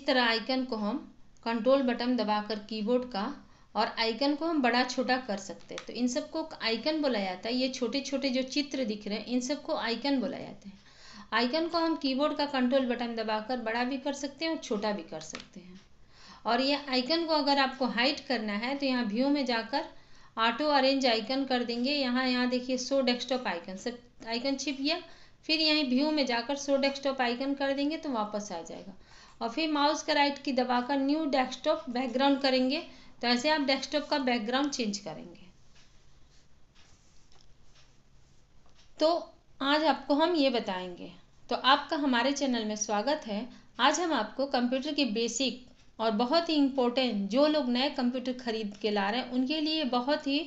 तरह आइकन को हम कंट्रोल बटन दबाकर कीबोर्ड का और आइकन को हम बड़ा छोटा कर सकते हैं। तो इन सबको आइकन बोला जाता है। ये छोटे छोटे जो चित्र दिख रहे हैं इन सबको आइकन बोला जाता है। आइकन को हम कीबोर्ड का कंट्रोल बटन दबाकर बड़ा भी कर सकते हैं और छोटा भी कर सकते हैं। और ये आइकन को अगर आपको हाइड करना है तो यहाँ व्यू में जाकर ऑटो अरेंज आइकन कर देंगे। यहाँ देखिए शो डेस्कटॉप आइकन, सब आइकन छिप गया। फिर यहीं व्यू में जाकर शो डेस्कटॉप आइकन कर देंगे तो वापस आ जाएगा। और फिर माउस का राइट की दबाकर न्यू डेस्कटॉप बैकग्राउंड करेंगे तो ऐसे आप डेस्कटॉप का बैकग्राउंड चेंज करेंगे। तो आज आपको हम ये बताएंगे। तो आपका हमारे चैनल में स्वागत है। आज हम आपको कंप्यूटर की बेसिक और बहुत ही इम्पोर्टेंट, जो लोग नए कंप्यूटर खरीद के ला रहे हैं उनके लिए बहुत ही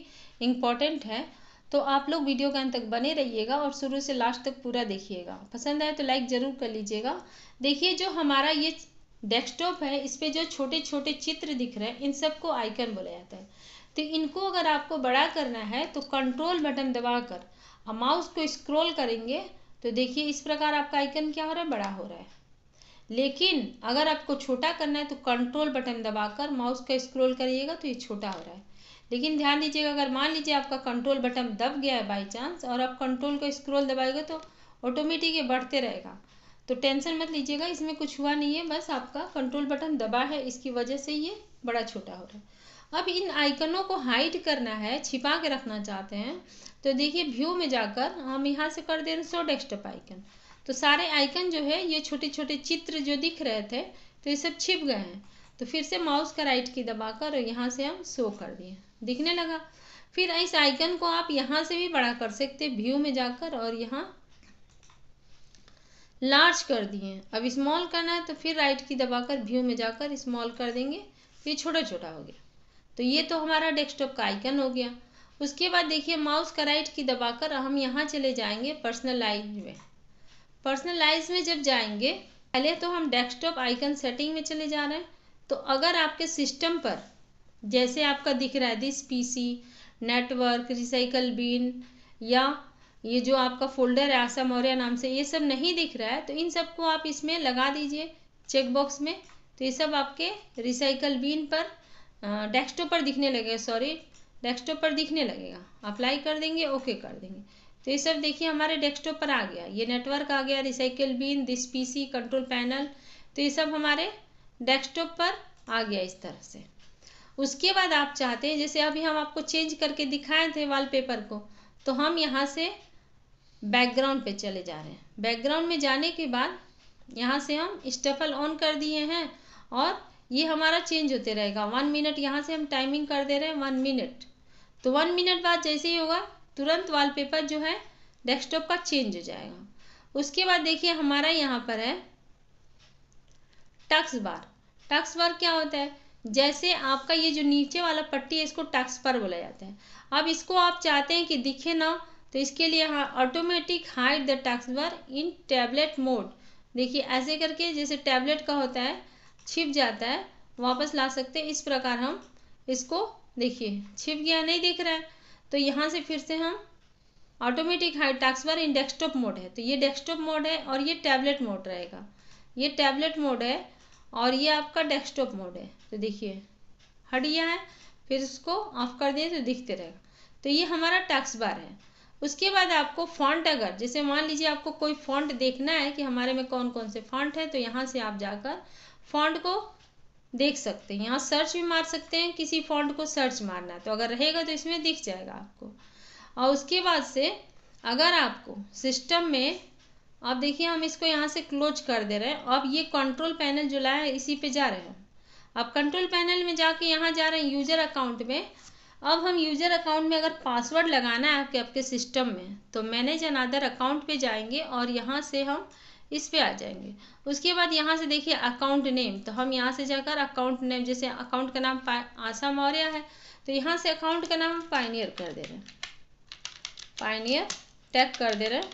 इम्पोर्टेंट है। तो आप लोग वीडियो के अंत तक बने रहिएगा और शुरू से लास्ट तक पूरा देखिएगा। पसंद आए तो लाइक ज़रूर कर लीजिएगा। देखिए जो हमारा ये डेस्कटॉप है इस पे जो छोटे छोटे चित्र दिख रहे हैं इन सबको आइकन बोला जाता है। तो इनको अगर आपको बड़ा करना है तो कंट्रोल बटन दबाकर माउस को स्क्रॉल करेंगे तो देखिए इस प्रकार आपका आइकन क्या हो रहा है, बड़ा हो रहा है। लेकिन अगर आपको छोटा करना है तो कंट्रोल बटन दबाकर माउस का स्क्रॉल करिएगा तो ये छोटा हो रहा है। लेकिन ध्यान दीजिएगा, अगर मान लीजिए आपका कंट्रोल बटन दब गया है बाई चांस और आप कंट्रोल का स्क्रॉल दबाएगा तो ऑटोमेटिक ये बढ़ते रहेगा। तो टेंशन मत लीजिएगा, इसमें कुछ हुआ नहीं है, बस आपका कंट्रोल बटन दबा है इसकी वजह से ये बड़ा छोटा हो रहा है। अब इन आइकनों को हाइड करना है, छिपा के रखना चाहते हैं तो देखिए व्यू में जाकर हम यहाँ से कर दे रहे हैं शो डेस्कटॉप आइकन। तो सारे आइकन जो है ये छोटे छोटे चित्र जो दिख रहे थे तो ये सब छिप गए हैं। तो फिर से माउस का राइट की दबाकर और यहाँ से हम शो कर दिए, दिखने लगा। फिर इस आइकन को आप यहाँ से भी बड़ा कर सकते, व्यू में जाकर और यहाँ लार्ज कर दिए। अब स्मॉल करना है तो फिर राइट की दबाकर व्यू में जाकर स्मॉल कर देंगे, ये छोटा छोटा हो गया। तो ये तो हमारा डेस्कटॉप का आइकन हो गया। उसके बाद देखिए माउस का राइट की दबाकर हम यहाँ चले जाएंगे पर्सनलाइज में। पर्सनलाइज में जब जाएंगे पहले तो हम डेस्कटॉप आइकन सेटिंग में चले जा रहे हैं। तो अगर आपके सिस्टम पर जैसे आपका दिख रहा है this PC, network, recycle bin या ये जो आपका फोल्डर है आशा मौर्य नाम से, ये सब नहीं दिख रहा है तो इन सबको आप इसमें लगा दीजिए चेक बॉक्स में। तो ये सब आपके रिसाइकल बिन पर डेस्कटॉप पर दिखने लगेगा, डेस्कटॉप पर दिखने लगेगा। अप्लाई कर देंगे, ओके कर देंगे तो ये सब देखिए हमारे डेस्कटॉप पर आ गया। ये नेटवर्क आ गया, recycle bin, this PC, control panel, तो ये सब हमारे डेस्कटॉप पर आ गया इस तरह से। उसके बाद आप चाहते हैं जैसे अभी हम आपको चेंज करके दिखाए थे वॉलपेपर को, तो हम यहाँ से बैकग्राउंड पे चले जा रहे हैं। बैकग्राउंड में जाने के बाद यहाँ से हम स्टफल ऑन कर दिए हैं और ये हमारा चेंज होते रहेगा। 1 मिनट यहाँ से हम टाइमिंग कर दे रहे हैं 1 मिनट। तो 1 मिनट बाद जैसे ही होगा तुरंत वॉलपेपर जो है डेस्कटॉप का चेंज हो जाएगा। उसके बाद देखिए हमारा यहाँ पर है टक्स बार। टक्स बार क्या होता है, जैसे आपका ये जो नीचे वाला पट्टी है इसको टक्स बार बोला जाता है। अब इसको आप चाहते हैं कि दिखे ना तो इसके लिए हाँ ऑटोमेटिक हाइड द टक्स बार इन टैबलेट मोड। देखिए ऐसे करके जैसे टैबलेट का होता है छिप जाता है, वापस ला सकते हैं। इस प्रकार हम इसको देखिए छिप गया, नहीं दिख रहा है तो यहाँ से फिर से हम ऑटोमेटिक हाइड टक्स बार इन डेस्कटॉप मोड है। तो ये डेस्कटॉप मोड है और ये टैबलेट मोड रहेगा। ये टैबलेट मोड है और ये आपका डेस्कटॉप मोड है। तो देखिए हट गया है, फिर इसको ऑफ कर दिए तो दिखते रहेगा। तो ये हमारा टक्स बार है। उसके बाद आपको फॉन्ट, अगर जैसे मान लीजिए आपको कोई फॉन्ट देखना है कि हमारे में कौन कौन से फॉन्ट है तो यहाँ से आप जाकर फॉन्ट को देख सकते हैं। यहाँ सर्च भी मार सकते हैं, किसी फॉन्ट को सर्च मारना है तो अगर रहेगा तो इसमें दिख जाएगा आपको। और उसके बाद से अगर आपको सिस्टम में, अब देखिए हम इसको यहाँ से क्लोज कर दे रहे हैं। अब ये कंट्रोल पैनल जो लाया है इसी पे जा रहे हैं। अब कंट्रोल पैनल में जाके यहाँ जा रहे हैं यूजर अकाउंट में। अब हम यूजर अकाउंट में अगर पासवर्ड लगाना है आपके सिस्टम में तो मैनेज अनदर अकाउंट पे जाएंगे और यहाँ से हम इस पे आ जाएंगे। उसके बाद यहाँ से देखिए अकाउंट नेम, तो हम यहाँ से जाकर अकाउंट नेम, जैसे अकाउंट का नाम आशा मौर्य है तो यहाँ से अकाउंट का नाम हम पायनियर कर दे रहे हैं, पायनियर टेक कर दे रहे हैं।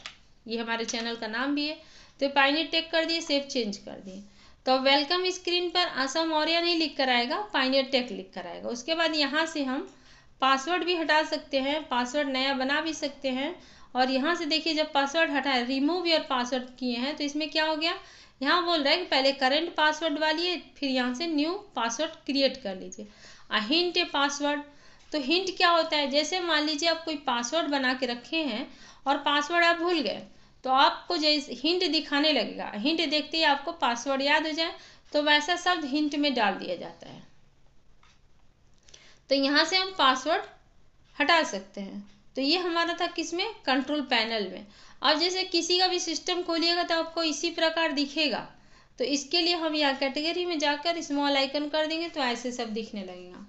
ये हमारे चैनल का नाम भी है तो पायनियर टेक कर दिए, सेव चेंज कर दिए। तो वेलकम स्क्रीन पर आशा मौर्य नहीं लिख कर आएगा, पायनियर टेक लिख कर आएगा। उसके बाद यहाँ से हम पासवर्ड भी हटा सकते हैं, पासवर्ड नया बना भी सकते हैं। और यहाँ से देखिए जब पासवर्ड हटाए, रिमूव योर पासवर्ड किए हैं तो इसमें क्या हो गया, यहाँ बोल रहा है कि पहले करंट पासवर्ड डालिए, फिर यहाँ से न्यू पासवर्ड क्रिएट कर लीजिए। हिंट है पासवर्ड, तो हिंट क्या होता है, जैसे मान लीजिए आप कोई पासवर्ड बना के रखे हैं और पासवर्ड आप भूल गए, तो आपको जैसे हिंट दिखाने लगेगा, हिंट देखते ही आपको पासवर्ड याद हो जाए, तो वैसा शब्द हिंट में डाल दिया जाता है। तो यहाँ से हम पासवर्ड हटा सकते हैं। तो ये हमारा था किसमें, कंट्रोल पैनल में। अब जैसे किसी का भी सिस्टम खोलिएगा तो आपको इसी प्रकार दिखेगा, तो इसके लिए हम यहाँ कैटेगरी में जाकर स्मॉल आइकन कर देंगे तो ऐसे सब दिखने लगेगा।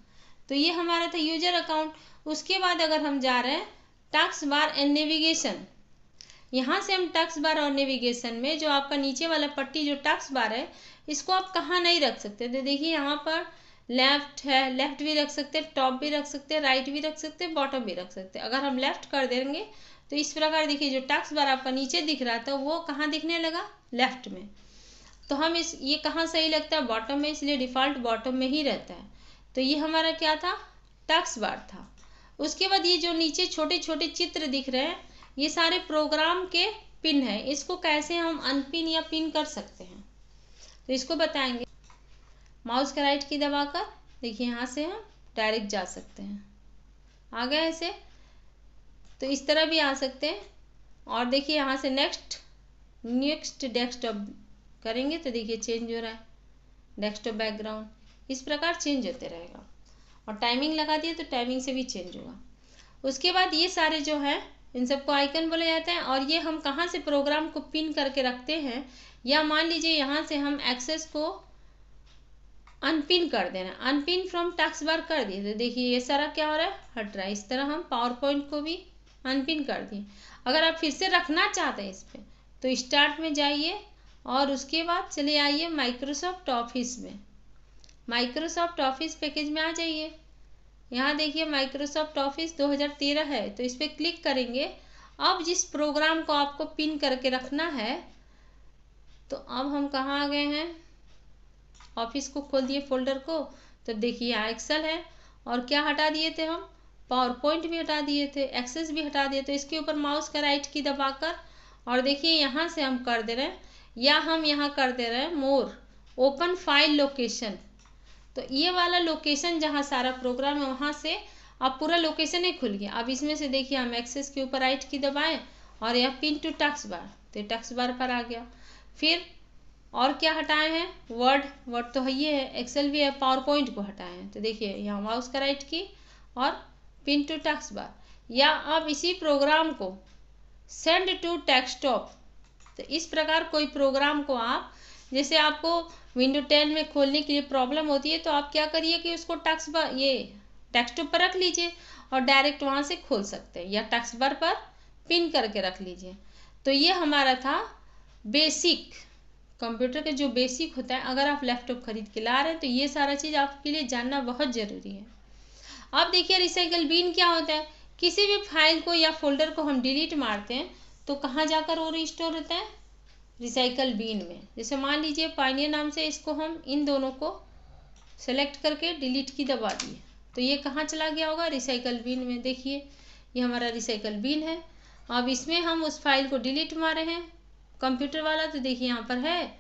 तो ये हमारा था यूजर अकाउंट। उसके बाद अगर हम जा रहे हैं टास्क बार एंड नेविगेशन, यहाँ से हम टास्क बार और नेविगेशन में जो आपका नीचे वाला पट्टी जो टास्क बार है, इसको आप कहाँ नहीं रख सकते। तो देखिए यहाँ पर लेफ्ट है, लेफ्ट भी रख सकते हैं, टॉप भी रख सकते हैं, राइट भी रख सकते हैं, बॉटम भी रख सकते हैं। अगर हम लेफ्ट कर देंगे तो इस प्रकार देखिए जो टास्क बार आपका नीचे दिख रहा था वो कहाँ दिखने लगा, लेफ्ट में। तो हम ये कहाँ सही लगता है, बॉटम में, इसलिए डिफ़ॉल्ट बॉटम में ही रहता है। तो ये हमारा क्या था, टास्क बार था। उसके बाद ये जो नीचे छोटे छोटे चित्र दिख रहे हैं, ये सारे प्रोग्राम के पिन है। इसको कैसे हम अनपिन या पिन कर सकते हैं, तो इसको बताएंगे। माउस का राइट की दबाकर देखिए यहाँ से हम डायरेक्ट जा सकते हैं। आ गया ऐसे, तो इस तरह भी आ सकते हैं। और देखिए यहाँ से नेक्स्ट डेस्कटॉप करेंगे तो देखिए चेंज हो रहा है, डेस्कटॉप बैकग्राउंड, इस प्रकार चेंज होते रहेगा। और टाइमिंग लगा दिए तो टाइमिंग से भी चेंज होगा। उसके बाद ये सारे जो है इन सबको आइकन बोले जाते हैं। और ये हम कहाँ से प्रोग्राम को पिन करके रखते हैं, या मान लीजिए यहाँ से हम एक्सेस को अनपिन कर देना, अनपिन फ्रॉम टास्क बार कर दिए, तो देखिए ये सारा क्या हो रहा है, हट रहा है। इस तरह हम पावर पॉइंट को भी अनपिन कर दिए। अगर आप फिर से रखना चाहते हैं इस पर, तो स्टार्ट में जाइए और उसके बाद चले आइए माइक्रोसॉफ्ट ऑफिस में। माइक्रोसॉफ्ट ऑफिस पैकेज में आ जाइए। यहाँ देखिए माइक्रोसॉफ्ट ऑफिस 2013 है, तो इस पर क्लिक करेंगे। अब जिस प्रोग्राम को आपको पिन करके रखना है, तो अब हम कहाँ आ गए हैं, ऑफिस को खोल दिए फोल्डर को, तो देखिए यहाँ एक्सेल है। और क्या हटा दिए थे हम, पावर पॉइंट भी हटा दिए थे, एक्सेस भी हटा दिए। तो इसके ऊपर माउस का राइट की दबाकर और देखिए यहाँ से हम कर दे रहे हैं, या हम यहाँ कर दे रहे हैं मोर, ओपन फाइल लोकेशन। तो ये वाला लोकेशन जहाँ सारा प्रोग्राम है वहाँ से अब पूरा लोकेशन ही खुल गया। अब इसमें से देखिए हम एक्सेस के ऊपर राइट की दबाएं और यह पिन टू टास्क बार, तो टास्क बार पर आ गया। फिर और क्या हटाए हैं, वर्ड तो है, ये है, एक्सेल भी है, पावर पॉइंट को हटाए हैं। तो देखिए यहाँ माउस का राइट की और पिन टू टास्क बार। या अब इसी प्रोग्राम को सेंड टू डेस्कटॉप, तो इस प्रकार कोई प्रोग्राम को आप, जैसे आपको विंडो 10 में खोलने के लिए प्रॉब्लम होती है, तो आप क्या करिए कि उसको टास्क बार ये डेस्कटॉप पर रख लीजिए और डायरेक्ट वहाँ से खोल सकते हैं, या टास्क बार पर पिन करके रख लीजिए। तो ये हमारा था बेसिक, कंप्यूटर के जो बेसिक होता है। अगर आप लैपटॉप खरीद के ला रहे हैं तो ये सारा चीज़ आपके लिए जानना बहुत ज़रूरी है। अब देखिए रिसाइकल बिन क्या होता है, किसी भी फाइल को या फोल्डर को हम डिलीट मारते हैं तो कहाँ जाकर वो रिस्टोर होता है, रिसाइकल बिन में। जैसे मान लीजिए पायनियर नाम से इसको हम इन दोनों को सेलेक्ट करके डिलीट की दबा दिए, तो ये कहाँ चला गया होगा, रिसाइकल बिन में। देखिए ये हमारा रिसाइकल बिन है। अब इसमें हम उस फाइल को डिलीट मारे हैं कंप्यूटर वाला, तो देखिए यहाँ पर है।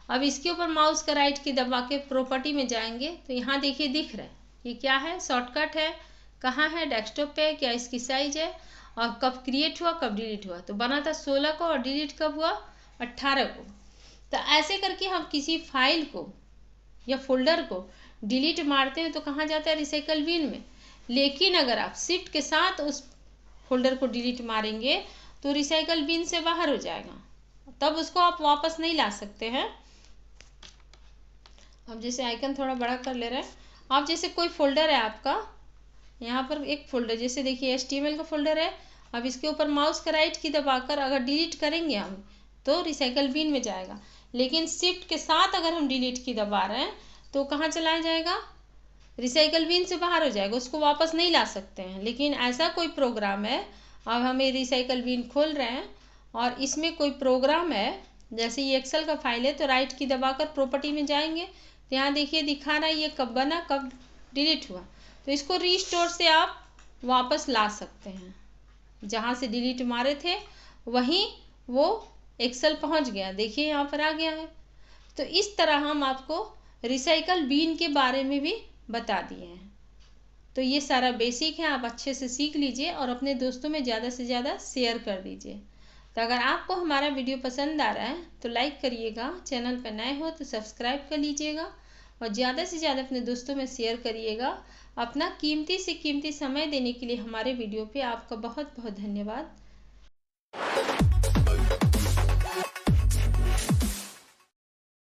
अब इसके ऊपर माउस का राइट की दबा के प्रॉपर्टी में जाएंगे तो यहाँ देखिए दिख रहा है, ये क्या है, शॉर्टकट है, कहाँ है, डेस्कटॉप पे, क्या इसकी साइज है, और कब क्रिएट हुआ कब डिलीट हुआ। तो बना था 16 को और डिलीट कब हुआ, 18 को। तो ऐसे करके हम किसी फाइल को या फोल्डर को डिलीट मारते हैं तो कहाँ जाता है, रिसाइकल बिन में। लेकिन अगर आप शिफ्ट के साथ उस फोल्डर को डिलीट मारेंगे तो रिसाइकल बिन से बाहर हो जाएगा, तब उसको आप वापस नहीं ला सकते हैं। अब जैसे आइकन थोड़ा बड़ा कर ले रहे हैं। आप जैसे कोई फोल्डर है आपका, यहाँ पर एक फोल्डर, जैसे देखिए HTML का फोल्डर है। अब इसके ऊपर माउस का राइट की दबाकर अगर डिलीट करेंगे हम तो रिसाइकल बिन में जाएगा। लेकिन शिफ्ट के साथ अगर हम डिलीट की दबा रहे हैं तो कहाँ चलाया जाएगा, रिसाइकल बिन से बाहर हो जाएगा, उसको वापस नहीं ला सकते हैं। लेकिन ऐसा कोई प्रोग्राम है, अब हमें रिसाइकल बिन खोल रहे हैं और इसमें कोई प्रोग्राम है, जैसे ये एक्सेल का फाइल है, तो राइट की दबाकर प्रॉपर्टी में जाएंगे तो यहाँ देखिए दिखा रहा है ये कब बना कब डिलीट हुआ। तो इसको रीस्टोर से आप वापस ला सकते हैं, जहाँ से डिलीट मारे थे वहीं वो एक्सेल पहुँच गया, देखिए यहाँ पर आ गया है। तो इस तरह हम आपको रिसाइकल बीन के बारे में भी बता दिए हैं। तो ये सारा बेसिक है, आप अच्छे से सीख लीजिए और अपने दोस्तों में ज़्यादा से ज़्यादा शेयर कर दीजिए। तो अगर आपको हमारा वीडियो पसंद आ रहा है तो लाइक करिएगा, चैनल पर नए हो तो सब्सक्राइब कर लीजिएगा और ज़्यादा से ज़्यादा अपने दोस्तों में शेयर करिएगा। अपना कीमती से कीमती समय देने के लिए हमारे वीडियो पे आपका बहुत बहुत धन्यवाद।